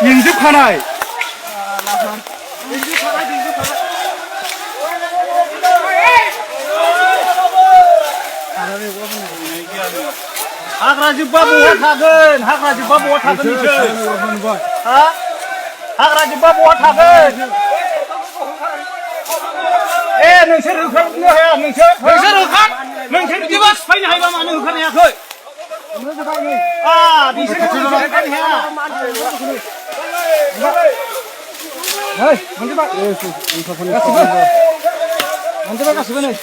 इंजोबखानाय हाग्रा जोब्बा बहा थागोन हाग्रा जोब्बा बहा थागोन नोंसोर हा हाग्रा जोब्बा बहा थागोन ए नोंसोर होखारनो हाया नोंसोर होखार नोंसोर बिदिबा सिफायनो हायोबा मानो होखारनो हायाखै बिसोर होखारनो हाया नै मोनजोबा गासिबो नै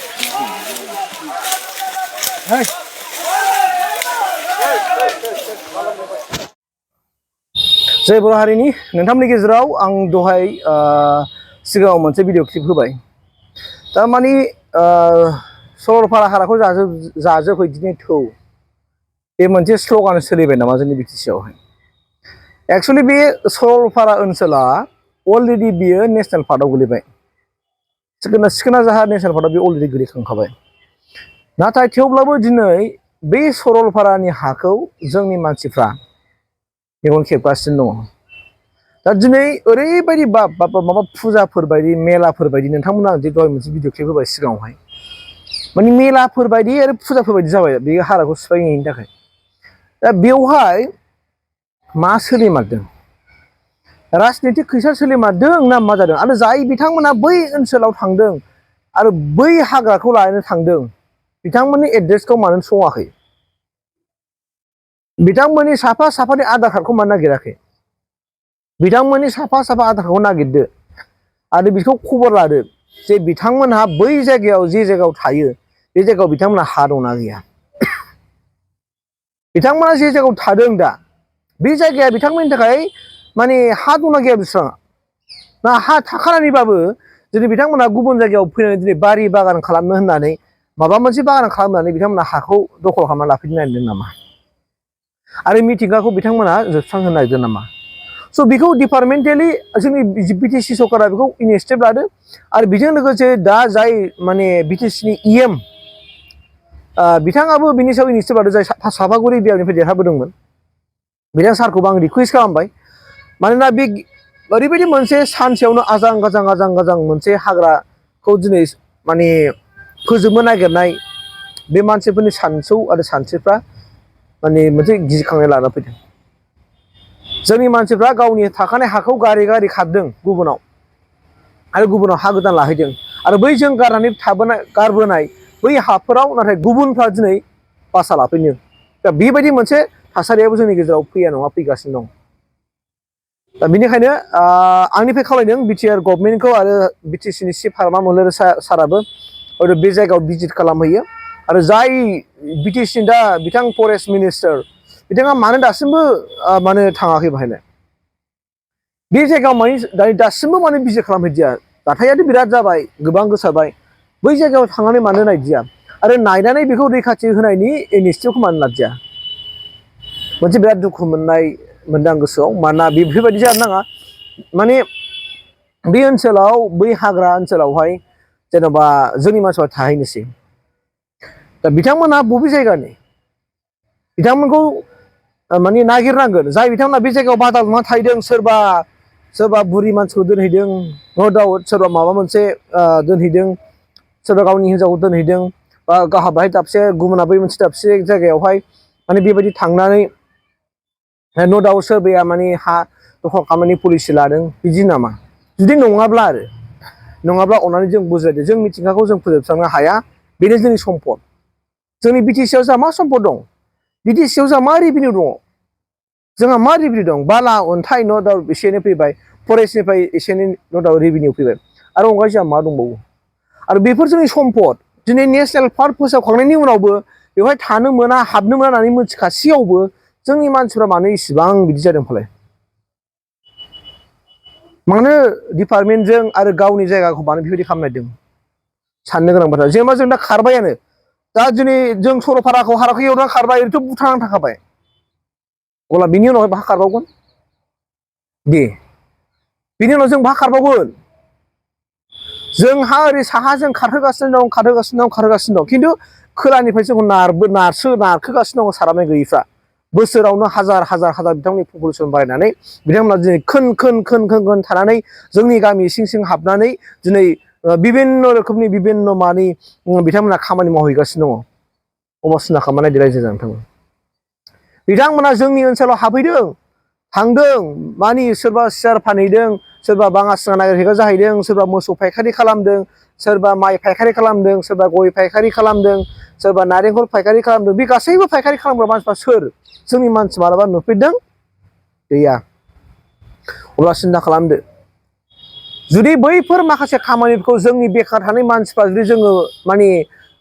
जय बर' हारिनि नोंथांमोननि गेजेराव आं दहाय सिगाङाव मोनसे भिडिअ क्लिप होबाय तारमाने सरलपारा हाग्राखौ जाजोब दिनै थौ बे मोनसे स्ल'गान सोलिबाय नामा जोंनि बिटिसि आवहाय एक्चुअली बे सरलपारा ओनसोला अलरेडि बियो नेशनेल पार्कआव गोलैबाय सिखोना जाहार नेशनेल पार्कआव बे अलरेडि गोलैखांखाबाय नाथाय थेवब्लाबो दिनै बे सरलपारानि हाखौ जोंनि मानसिफ्रा मेगन खेबगासिनो दङ दा दिनै ओरैबायदि माबा फुजाफोर बायदि मेलाफोर बायदि नोंथांमोना जे दहाय मोनसे भिडिअ क्लिप होबाय सिगाङावहाय माने मेलाफोर बायदि आरो फुजाफोर बायदि जाबाय बे हाग्राखौ सिफायनायनि थाखाय दा बेवहाय मा सोलिमारदों राजनितिक खैसा सोलिमारदों ना मा जादों आरो जाय बिथांमोना बै ओनसोलाव थांदों आरो बै हाग्राखौ लानो थांदों बिथांमोननि एड्रेसखौ मानो सङाखै बिथांमोननि साफानि आधार कार्डखौ मानो नागिराखै बिथांमोननि साफा आधार कार्डखौ नागिरदो आरो बिखौ खबर लादो जे बिथांमोनहा बै जायगायाव जे जायगायाव थायो बे जायगायाव बिथांमोनहा हा दंना गैया बिथांमोना जे जायगायाव थादों दा बे जायगाया बिथांमोननि थाखाय माने हा दंना गैया बिस्राङा ना हा थाखानानैबाबो दिनै बिथांमोना गुबुन जायगायाव फैनानै दिनै बारि बागान खालामनो होननानै माबा मोनसे बागान खालामनानै बिथांमोना हाखौ दखल खालामना लाफैनो नागिरदों नामा आरो मिथिंगाखौ बिथांमोना जोबस्रांहोनो नागिरदों नामा स' बेखौ डिपार्टमेन्टेलि जोंनि बिटिसि सरकारा बेखौ इनिसिएटिभ लादो आरो बेजों लोगोसे दा जाय माने बिटिसिनि इएम बिथाङाबो बिनि सायाव इनिसिएटिभ लादो जाय सापागुरि बियाबनिफ्राय देरहाबोदोंमोन बिथां सारखौबो आं रिकुवेस्ट खालामबाय मानोना बे ओरैबायदि मोनसे सानसेयावनो आजां गाजां मोनसे हाग्राखौ दिनै माने फोजोबनो नागिरनाय बे मानसिफोरनि सानसौ आरो सानस्रिफ्रा माने मोनसे गिखांनाय लाना फैदों जोंनि मानसिफ्रा गावनि थाखानाय हाखौ गारि खारदों गुबुनाव आरो गुबुनाव हा गोदान लाहैदों आरो बै जों गारबोनाय बै हाफोराव नाथाय गुबुनफ्रा दिनै बासा लाफैनो दा बेबायदि मोनसे थासारियाबो जोंनि गेजेराव फैया नङा फैगासिनो दं दा बेनिखायनो आंनिफ्राय खावलायदों बिटिआर गभर्नमेन्टखौ आरो बिटिसिनि चिफ फार्मा मनोहर साराबो बे जायगायाव भिजिट खालामहैयो आरो जाय बिटिसि दा बिथां फरेस्ट मिनिस्टार बिथाङा मानो दासिमबो माने थाङाखै बाहायलाय बे जायगायाव माने दासिमबो माने भिजिट खालामहैदिया जाथायाथ' बिराद जाबाय गोबां गोसारबाय बै जायगायाव थांनानै मानो नायदिया आरो नायनानै बेखौ रैखाथि होनायनि इनिसिएटिभखौ मानो लादिया मोनसे बिराद दुखु मोनदां गोसोआव मानोना बेफोरबायदि जानो नाङा माने बे ओनसोलाव बै हाग्रा ओनसोलावहाय जेन'बा जोंनि मानसिफ्रा थाहैनोसै दा बिथांमोनहा बबे जायगानि बिथांमोनखौ माने नागिरनांगोन जाय बिथांमोना बे जायगायाव बादा लुना थाहैदों सोरबा बुरि मानसिखौ दोनहैदों न' डाउट सोरबा माबा मोनसे दोनहैदों सोरबा गावनि हिन्जावखौ दोनहैदों बा गावहा बाहाय दाबसे गुबुना बै मोनसे दाबसे जायगायावहाय माने बेबायदि थांनानै न' डाउट सोरबाया माने हा दखल खालामनायनि पलिसि लादों बिदि नामा जुदि नङाब्ला अननानै जों बुजायदो जों मिथिंगाखौ जों फोजोबस्रांनो हाया बेनो जोंनि सम्पद जोंनि बिटिसिआव जोंहा मा सम्पद दं बिटिसिआव जोंहा मा रेभिनिउ दङ जोंहा मा रेभिनिउ दं बाला अन्थाइ न' डाउट एसे एनै फैबाय फरेस्टनिफ्राय एसे एनै न' डाउट रेभिनिउ फैबाय आरो अनगायै जोंहा मा दंबावो आरो बेफोर जोंनि सम्पद दिनै नेशनेल पार्क फोसावखांनायनि उनावबो बेवहाय थानो मोना हाबनो मोना होननानै मिथिखासेयावबो जोंनि मानसिफ्रा मानो इसिबां बिदि जादों फालाय मानो डिपार्टमेन्टजों आरो गावनि जायगाखौ मानो बेबायदि खालामनायदों साननो गोनां बाथ्रा जेनेबा जों दा खारबायानो दा दिनै जों सरलपाराखौ हाग्राखौ एवनानै खारबाय ओरैथ' भुटानाव थाखाबाय अब्ला बिनि उनावहाय बहा खारबावगोन दे बिनि उनाव जों बहा खारबावगोन जोंहा ओरै साहाजों खारहोगासिनो दं खिन्थु खोलानिफ्राय जोंखौ नारखोगासिनो दं सारानाय गैयिफ्रा बोसोरावनो हाजार हाजार हाजार बिथांमोननि पपुलेसन बारायनानै बिथांमोना दिनै खोन थानानै जोंनि गामि सिं सिं हाबनानै दिनै बिभिन्न रोखोमनि बिभिन्न मानि बिथांमोना खामानि मावहैगासिनो दङ अबस्था खालामना नायदो रायजो जानानै बिथांमोना जोंनि ओनसोलाव हाबहैदों थांदों मानि सोरबा सियार फानहैदों सोरबा बाङासिङा नागिरहैग्रा जाहैदों सोरबा मोसौ फायखारि खालामदों सोरबा माइ फायखारि खालामदों सोरबा गय फायखारि खालामदों सोरबा नारेंखल फायखारि खालामदों बे गासैबो फायखारि खालामग्रा मानसिफ्रा सोर जोंनि मानसि मालाबा नुफेरदों गैया अब्ला सिन्था खालामदो जुदि बैफोर माखासे खामानिफोरखौ जोंनि बेकार थानाय मानसिफ्रा जुदि जोङो माने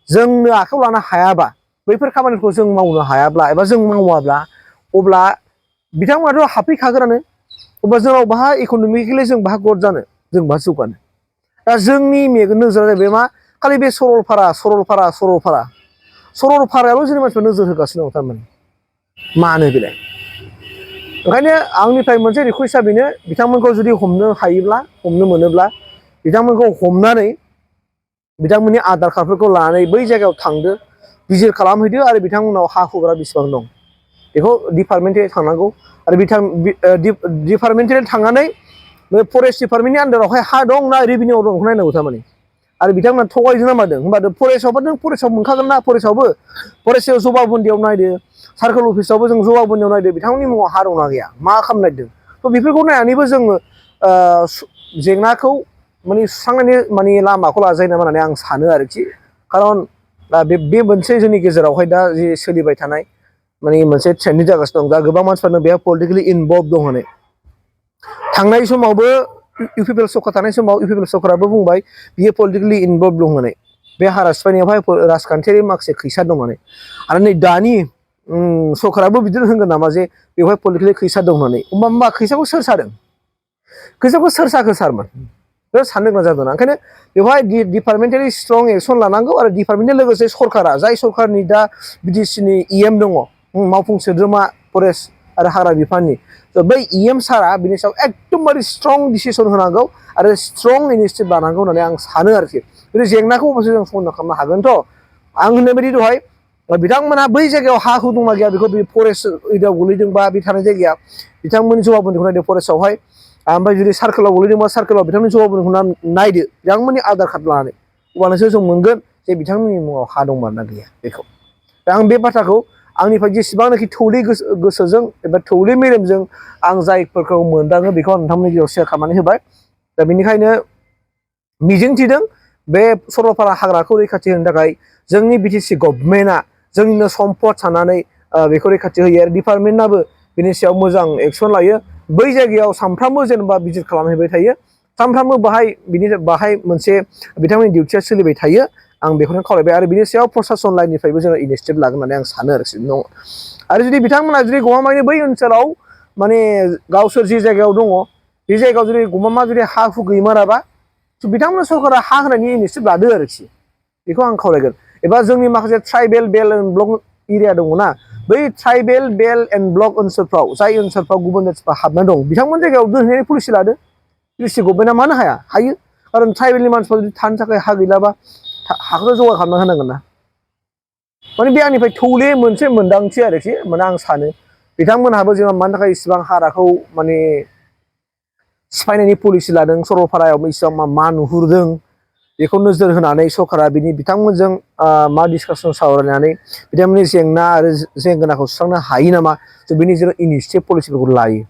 जोंनो आखायाव लानो हायाबा बैफोर खामानिखौ जों मावनो हायाब्ला एबा जों मावाब्ला अब्ला बिथांमोनाथ' हाबफैखागोनानो अब्ला जोंनाव बाहा इक'नमिकेलि जों बाहा ग्रथ जानो जों बाहा जौगानो दा जोंनि मेगन नोजोरा जाहैबाय मा खालि बे सरलपारायाल' जोंनि मानसिफ्रा नोजोर होगासिनो दं थारमाने मानो बेलाय ओंखायनो आंनिफ्राय मोनसे रिकुवेस्टआ बेनो बिथांमोनखौ जुदि हमनो हायोब्ला हमनो मोनोब्ला बिथांमोनखौ हमनानै बिथांमोननि आधार कार्डफोरखौ लानानै बै जायगायाव थांदो भिजिट खालामहैदो आरो बिथांमोनाव हा हुग्रा बेसेबां दं बेखौ डिपार्टमेन्टनि थांनांगौ आरो डिपार्टमेन्टनि थांनानै बे फरेस्ट डिपार्टमेन्टनि आन्दारावहाय हा दं ना रेभिनिउआव दं बेखौ नायनांगौ थारमाने आरो बिथांमोना थगायदों ना मादों होमबा फरेस्टआवबो नों फरेस्टआव मोनखागोन ना फरेस्टआव जबाबन्दियाव नायदो सार्कोल अफिसावबो जों जबाबन्दियाव नायदो बिथांमोननि मुङाव हा दंना गैया मा खालामनो नागिरदों थ' बेफोरखौ नायनानैबो जोङो जेंनाखौ माने सुस्रांनायनि माने लामाखौ लाजायो नामा होननानै आं सानो आरोखि खारन बे मोनसे जोंनि गेजेरावहाय दा जि सोलिबाय थानाय माने मोनसे ट्रेन्डिं जागासिनो दं दा गोबां मानसिफ्रानो बेहा पलिटिकेलि इनभल्भ दं होननानै थांनाय समावबो इउपिपिएल सरकार थानाय समाव इउपिपिएल सरकाराबो बुंबाय बियो पलिटिकेलि इनभल्भ दं होननानै बे हारा सिफायनायावहाय राजखान्थियारि माखासे खैसार दं होननानै आरो नै दानि सरकाराबो बिदिनो होनगोन नामा जे बेवहाय पलिटिकेलि खैसार दं होननानै होमबा खैसारखौ सोर सादों खैसारखौ सोर साखो सारमोन बे साननो गोनां जादों ओंखायनो बेवहाय डिपार्टमेन्टारि स्ट्रं एक्सन लानांगौ आरो डिपार्टमेन्टजों लोगोसे सरकारा जाय सरकारनि दा बिटिसिनि इएम दङ मावफुं सोद्रोमा फरेस्ट आरो हाग्रा बिफाननि बै इएम सारा बिनि सायाव एकदमबारे स्ट्रं डिसिसन होनांगौ आरो स्ट्रं इनिसियेटिभ लानांगौ होननानै आं सानो आरोखि बे जेंनाखौ अबयस्से जों सल्भ खालामनो हागोनथ' आं होननाय बायदि दहाय बिथांमोना बै जायगायाव हा हु दंना गैया बेखौ बे फरेस्ट एरियायाव गोलैदोंबा बे थानाय जायगाया बिथांमोननि जबाबन्दिखौ नायदो फरेस्टआवहाय ओमफ्राय जुदि सार्कोलाव गोलैदोंबा सार्कोलाव बिथांमोननि जबाबन्दिखौ नायदो बिथांमोननि आधार कार्ड लानानै अब्लानोसो जों मोनगोन जे बिथांमोननि मुङाव हा दंमोन ना गैया बेखौ दा आं बे बाथ्राखौ आंनिफ्राय जेसेबांनाखि थौले गोसोजों एबा थौले मेलेमजों आं जायफोरखौ मोनदाङो बेखौ आं नोंथांमोननि गेजेराव शेयार खालामनानै होबाय दा बेनिखायनो मिजिंथिदों बे सरलपारा हाग्राखौ रैखाथि होनो थाखाय जोंनि बिटिसि गभर्नमेन्टआ जोंनिनो सम्पद साननानै बेखौ रैखाथि होयो आरो डिपार्टमेन्टआबो बिनि सायाव मोजां एक्सन लायो बै जायगायाव सानफ्रामबो जेनेबा भिजिट खालामहैबाय थायो सानफ्रामबो बाहाय मोनसे बिथांमोननि डिउटिया सोलिबाय थायो आं बेखौनो खावलायबाय आरो बिनि सायाव प्रसासन लाइननिफ्रायबो जोङो इनिसियेटिभ लागोन होननानै आं सानो आरो जुदि बिथांमोना जुदि गमामायैनो बै ओनसोलाव माने गावसोर जि जायगायाव दङ बे जायगायाव जुदि गमामा जुदि हा हु गैमाराबा बिथांमोना सरकारा हा होनायनि इनिसियेटिभ लादो आरोखि बेखौ आं खावलायगोन एबा जोंनि माखासे tribal belt and block area दङना बै ट्राइबेल बेल्ट एन्ड ब्लक ओनसोलफ्राव जाय ओनसोलफ्राव गुबुन जाथिफ्रा हाबनानै दं बिथांमोन जायगायाव दोनहैनायनि पलिसि लादो डिस्ट्रिक्ट गभर्नमेन्टआ मानो हाया हायो खारन ट्राइबेलनि मानसिफ्रा जुदि थानो थाखाय हा गैलाबा हाखौ जगार खालामना होनांगोन ना माने बे आंनिफ्राय थौले मोनसे मोनदांथि आरोखि माने आं सानो बिथांमोनहाबो जेनेबा मानि थाखाय इसिबां हाराखौ माने सिफायनायनि पलिसि लादों सरलपारायाव इसिबां मा नुहुरदों बेखौ नोजोर होनानै सरकारा बिथांमोनजों मा डिसकासन सावरायनानै बिथांमोननि जेंना आरो जेंगोनाखौ सुस्रांनो हायो नामा जों बिनि जेराव इनिसियेटिभ पलिसिफोरखौ लायो